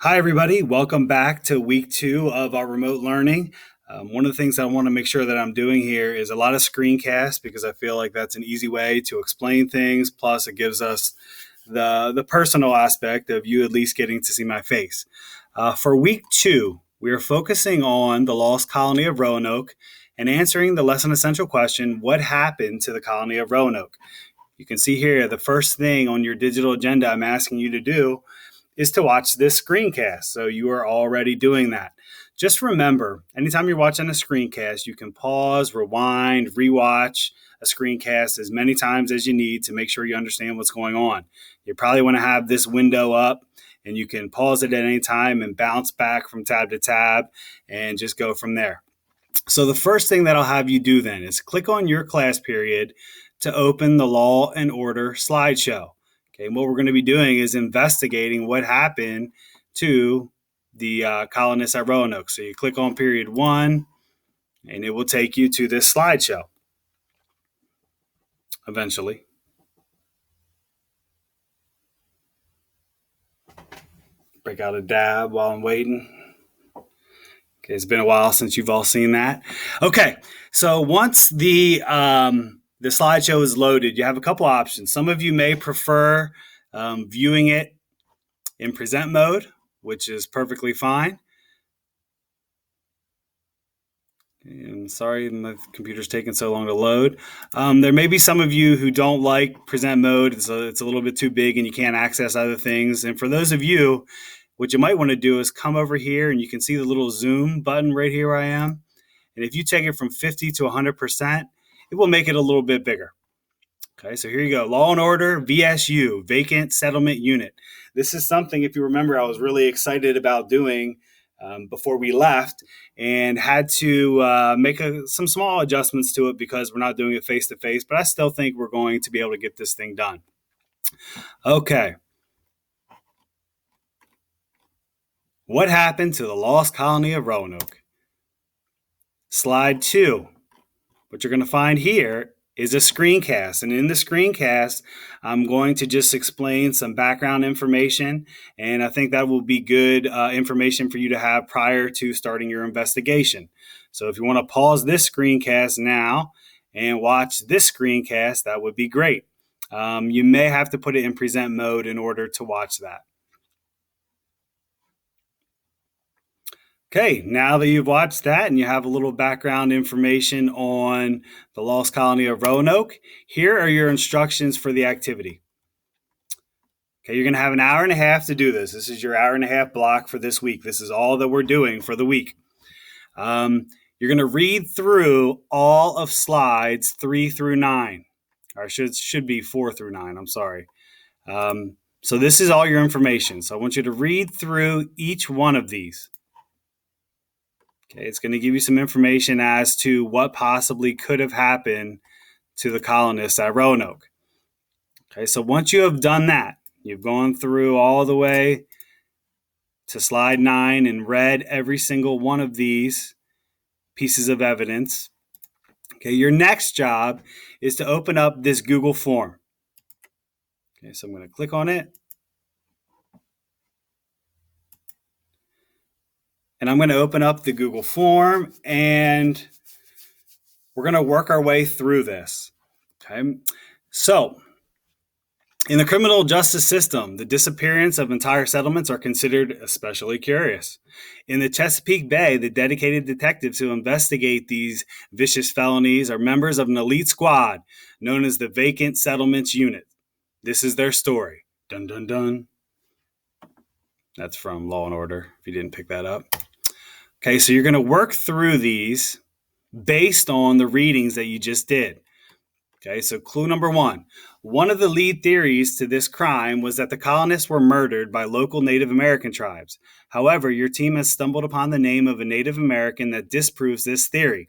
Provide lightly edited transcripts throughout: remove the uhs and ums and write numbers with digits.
Hi, everybody. Welcome back to week 2 of our remote learning. One of the things I want to make sure that I'm doing here is a lot of screencasts because I feel like that's an easy way to explain things. Plus, it gives us the personal aspect of you at least getting to see my face. For week 2, we are focusing on the lost colony of Roanoke and answering the lesson essential question, what happened to the colony of Roanoke? You can see here the first thing on your digital agenda I'm asking you to do is to watch this screencast. So you are already doing that. Just remember, anytime you're watching a screencast, you can pause, rewind, rewatch a screencast as many times as you need to make sure you understand what's going on. You probably want to have this window up and you can pause it at any time and bounce back from tab to tab and just go from there. So the first thing that I'll have you do then is click on your class period to open the Law and Order slideshow. Okay, and what we're going to be doing is investigating what happened to the colonists at Roanoke. So you click on period 1, and it will take you to this slideshow eventually. Break out a dab while I'm waiting. Okay, it's been a while since you've all seen that. Okay, so once the slideshow is loaded, you have a couple options. Some of you may prefer viewing it in present mode, which is perfectly fine. And sorry, my computer's taking so long to load. There may be some of you who don't like present mode. It's a little bit too big and you can't access other things. And for those of you, what you might want to do is come over here and you can see the little zoom button right here where I am. And if you take it from 50 to 100%, it will make it a little bit bigger. Okay, so here you go. Law and Order VSU, Vacant Settlement Unit. This is something, if you remember, I was really excited about doing before we left and had to make some small adjustments to it because we're not doing it face-to-face, but I still think we're going to be able to get this thing done. Okay. What happened to the lost colony of Roanoke? Slide 2. What you're going to find here is a screencast. And in the screencast, I'm going to just explain some background information. And I think that will be good information for you to have prior to starting your investigation. So if you want to pause this screencast now and watch this screencast, that would be great. You may have to put it in present mode in order to watch that. Okay, now that you've watched that and you have a little background information on the lost colony of Roanoke, here are your instructions for the activity. Okay, you're going to have an hour and a half to do this. This is your hour and a half block for this week. This is all that we're doing for the week. You're going to read through all of slides 3 through 9. Or should be 4 through 9, I'm sorry. So this is all your information. So I want you to read through each one of these. Okay, it's going to give you some information as to what possibly could have happened to the colonists at Roanoke. Okay, so once you have done that, you've gone through all the way to slide 9 and read every single one of these pieces of evidence. Okay, your next job is to open up this Google form. Okay, so I'm going to click on it. And I'm going to open up the Google form and we're going to work our way through this. Okay, so in the criminal justice system, the disappearance of entire settlements are considered especially curious. In the Chesapeake Bay, the dedicated detectives who investigate these vicious felonies are members of an elite squad known as the Vacant Settlements Unit. This is their story. Dun, dun, dun. That's from Law and Order, if you didn't pick that up. Okay, so you're going to work through these based on the readings that you just did. Okay, so clue number 1. One of the lead theories to this crime was that the colonists were murdered by local Native American tribes. However, your team has stumbled upon the name of a Native American that disproves this theory.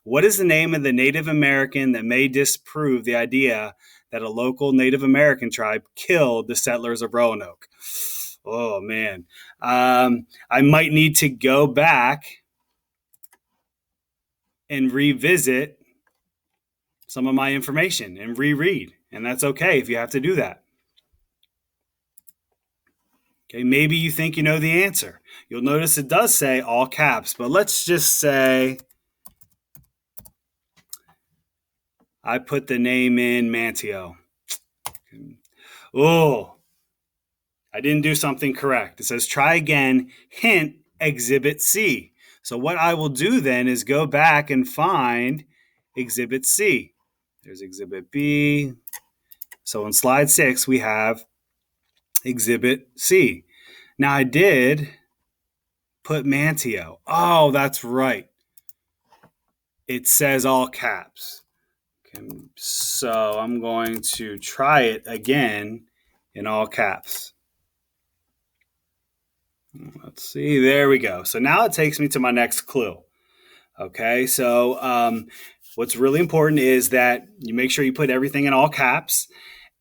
What is the name of the Native American that may disprove the idea that a local Native American tribe killed the settlers of Roanoke? Oh, man. I might need to go back and revisit some of my information and reread. And that's okay if you have to do that. Okay, maybe you think you know the answer. You'll notice it does say all caps, but let's just say I put the name in Manteo. Oh, I didn't do something correct. It says try again, hint, Exhibit C. So what I will do then is go back and find Exhibit C. There's Exhibit B. So on slide 6, we have Exhibit C. Now I did put Manteo. Oh, that's right. It says all caps. Okay, so I'm going to try it again in all caps. Let's see. There we go. So now it takes me to my next clue. Okay, so what's really important is that you make sure you put everything in all caps.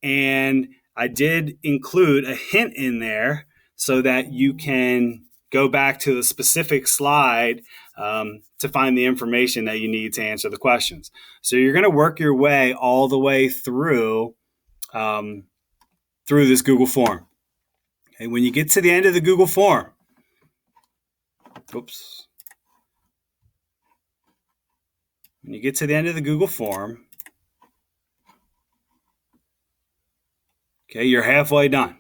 And I did include a hint in there so that you can go back to the specific slide to find the information that you need to answer the questions. So you're going to work your way all the way through this Google form. Okay, when you get to the end of the Google form, when you get to the end of the Google form, okay, you're halfway done.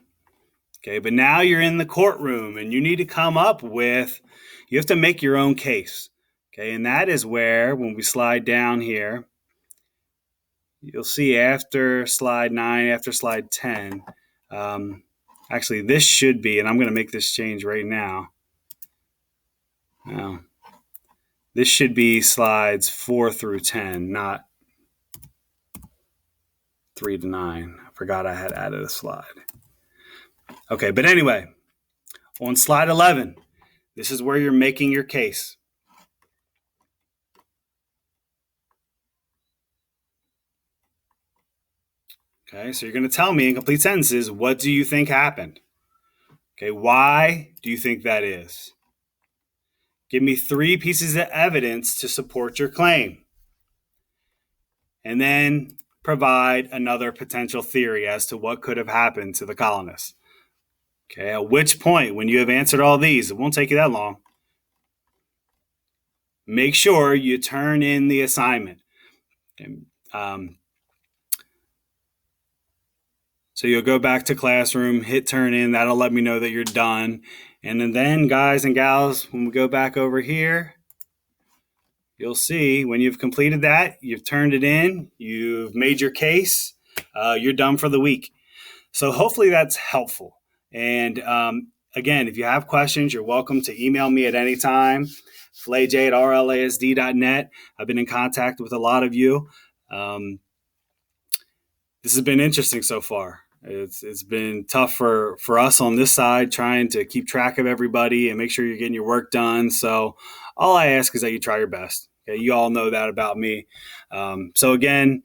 Okay, but now you're in the courtroom and you need to come up with, you have to make your own case. Okay, and that is where, when we slide down here, you'll see after slide 9, after slide 10, actually this should be, and I'm going to make this change right now. This should be slides 4 through 10, not 3 to 9. I forgot I had added a slide. Okay, but anyway, on slide 11, this is where you're making your case. Okay, so you're going to tell me in complete sentences, what do you think happened? Okay, why do you think that is? Give me 3 pieces of evidence to support your claim. And then provide another potential theory as to what could have happened to the colonists. Okay, at which point, when you have answered all these, it won't take you that long, make sure you turn in the assignment. Okay, so you'll go back to classroom, hit turn in. That'll let me know that you're done. And then, guys and gals, when we go back over here, you'll see when you've completed that, you've turned it in, you've made your case, you're done for the week. So hopefully that's helpful. And again, if you have questions, you're welcome to email me at any time, flayj@rlasd.net. I've been in contact with a lot of you. This has been interesting so far. It's been tough for us on this side, trying to keep track of everybody and make sure you're getting your work done. So all I ask is that you try your best. Okay? You all know that about me. So again,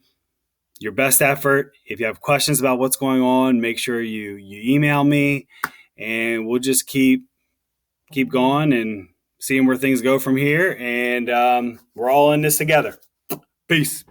your best effort. If you have questions about what's going on, make sure you email me, and we'll just keep going and seeing where things go from here. And we're all in this together. Peace.